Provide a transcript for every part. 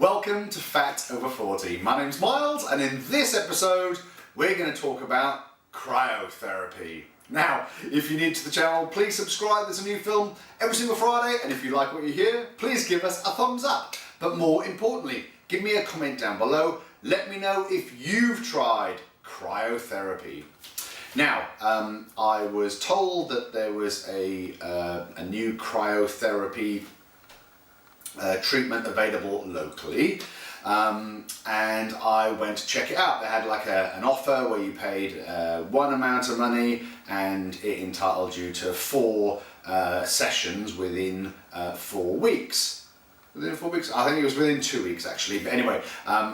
Welcome to Fat Over 40. My name's Miles, and in this episode we're going to talk about cryotherapy. Now, if you're new to the channel, please subscribe. There's a new film every single Friday, and if you like what you hear, please give us a thumbs up. But more importantly, give me a comment down below. Let me know if you've tried cryotherapy. Now, I was told that there was a new cryotherapy treatment available locally, and I went to check it out. They had like an offer where you paid one amount of money and it entitled you to 4 sessions within 4 weeks. Within 4 weeks? I think it was within 2 weeks actually, but anyway,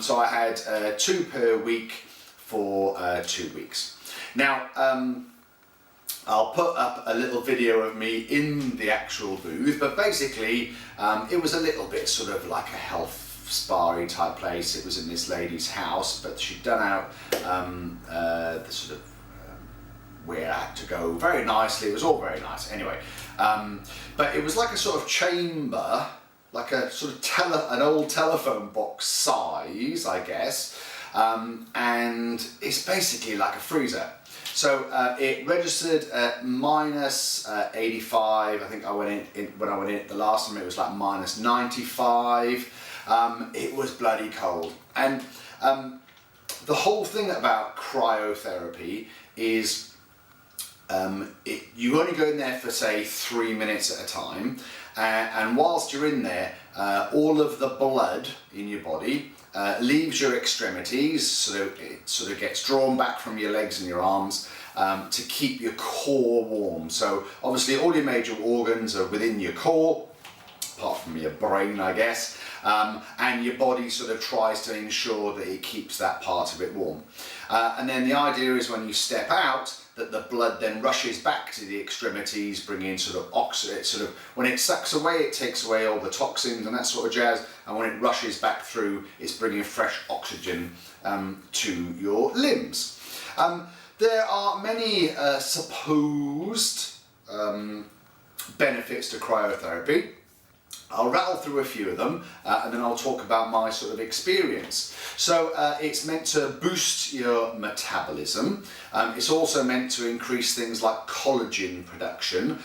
so I had 2 per week for 2 weeks. Now, I'll put up a little video of me in the actual booth, but basically it was a little bit sort of like a health spa-y type place. It was in this lady's house, but she'd done out the sort of where I had to go very nicely. It was all very nice anyway, but it was like a sort of chamber, like a sort of an old telephone box size, I guess, and it's basically like a freezer. So it registered at minus 85. I think I went in when I went in the last time. It was like minus 95. It was bloody cold, and the whole thing about cryotherapy is you only go in there for say 3 minutes at a time, and whilst you're in there, all of the blood in your body leaves your extremities, so it sort of gets drawn back from your legs and your arms to keep your core warm. So obviously all your major organs are within your core, apart from your brain, I guess, and your body sort of tries to ensure that it keeps that part of it warm. And then the idea is when you step out, that the blood then rushes back to the extremities, bringing in sort of oxygen. Sort of when it sucks away, it takes away all the toxins and that sort of jazz. And when it rushes back through, it's bringing fresh oxygen to your limbs. There are many supposed benefits to cryotherapy. I'll rattle through a few of them, and then I'll talk about my sort of experience. So it's meant to boost your metabolism. It's also meant to increase things like collagen production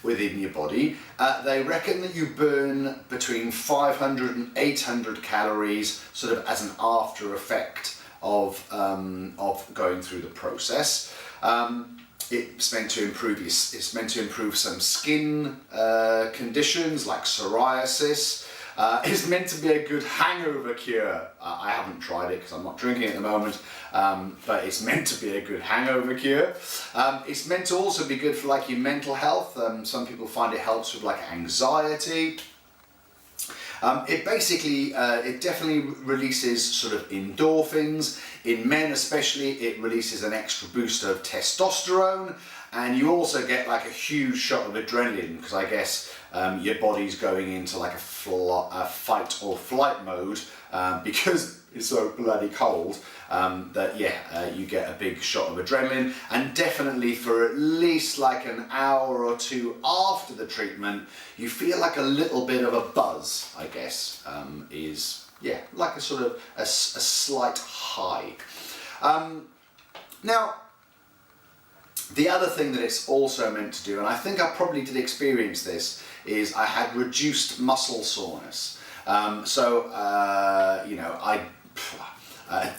within your body. They reckon that you burn between 500 and 800 calories sort of as an after effect of going through the process. It's meant to improve some skin conditions like psoriasis. It's meant to be a good hangover cure. I haven't tried it because I'm not drinking at the moment, but it's meant to be a good hangover cure. It's meant to also be good for like your mental health. Some people find it helps with like anxiety. It definitely releases sort of endorphins. In men especially, it releases an extra boost of testosterone, and you also get like a huge shot of adrenaline, because I guess your body's going into like a fight or flight mode because it's so bloody cold, that you get a big shot of adrenaline. And definitely for at least like an hour or 2 after the treatment, you feel like a little bit of a buzz, I guess, like a sort of a slight high. Now, the other thing that it's also meant to do, and I think I probably did experience this, is I had reduced muscle soreness.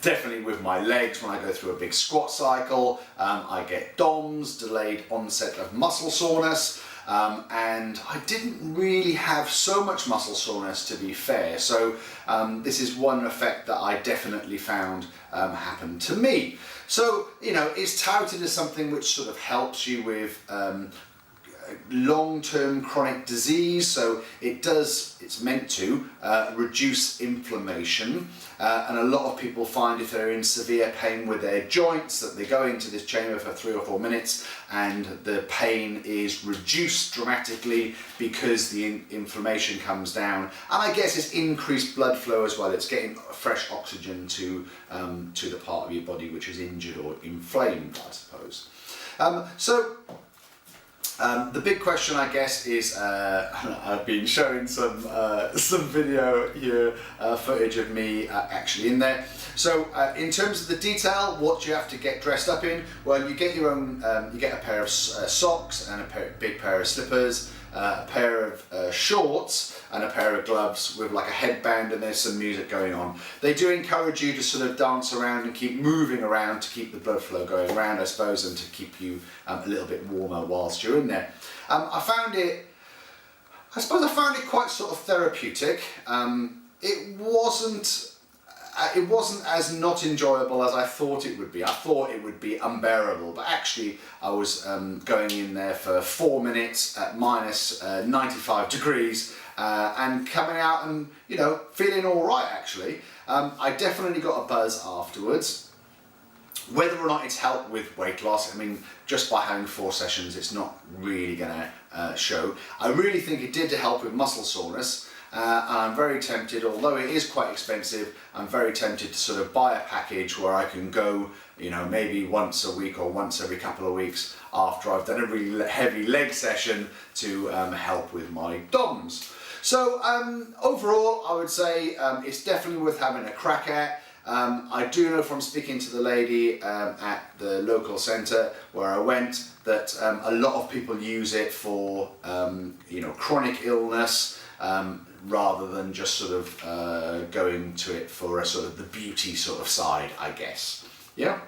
Definitely with my legs, when I go through a big squat cycle, I get DOMS, delayed onset of muscle soreness, and I didn't really have so much muscle soreness, to be fair. So this is one effect that I definitely found happened to me. So, it's touted as something which sort of helps you with long-term chronic disease, so it's meant to reduce inflammation, and a lot of people find if they're in severe pain with their joints that they go into this chamber for 3 or 4 minutes and the pain is reduced dramatically because the inflammation comes down, and I guess it's increased blood flow as well. It's getting fresh oxygen to the part of your body which is injured or inflamed, I suppose. So The big question, I guess, is I've been showing some video here, footage of me actually in there. So in terms of the detail, what do you have to get dressed up in? Well, you get your own, you get a pair of socks and a big pair of slippers, a pair of shorts and a pair of gloves with like a headband, and there's some music going on. They do encourage you to sort of dance around and keep moving around to keep the blood flow going around, I suppose, and to keep you a little bit warmer whilst you're in there. I found it quite sort of therapeutic. It wasn't as not enjoyable as I thought it would be. I thought it would be unbearable, but actually I was going in there for 4 minutes at minus 95 degrees and coming out and, you know, feeling all right actually. I definitely got a buzz afterwards. Whether or not it's helped with weight loss, I mean, just by having 4 sessions, it's not really gonna show. I really think it did help with muscle soreness. And I'm very tempted, although it is quite expensive, I'm very tempted to sort of buy a package where I can go, you know, maybe once a week or once every couple of weeks after I've done a really heavy leg session to help with my DOMS. So overall, I would say it's definitely worth having a crack at. I do know from speaking to the lady at the local centre where I went that a lot of people use it for you know, chronic illness, rather than just sort of going to it for a sort of the beauty sort of side, I guess. Yeah?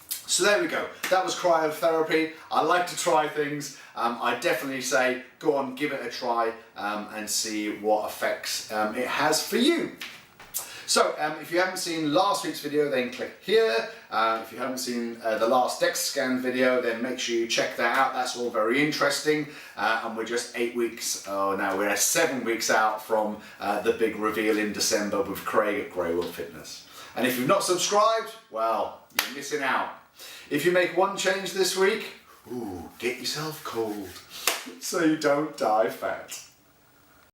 So there we go. That was cryotherapy. I like to try things. I definitely say go on, give it a try and see what effects it has for you. So if you haven't seen last week's video, then click here. If you haven't seen the last DEXA scan video, then make sure you check that out. That's all very interesting. And we're just 8 weeks, oh no, we're 7 weeks out from the big reveal in December with Craig at Grey World Fitness. And if you've not subscribed, well, you're missing out. If you make one change this week, ooh, get yourself cold so you don't die fat.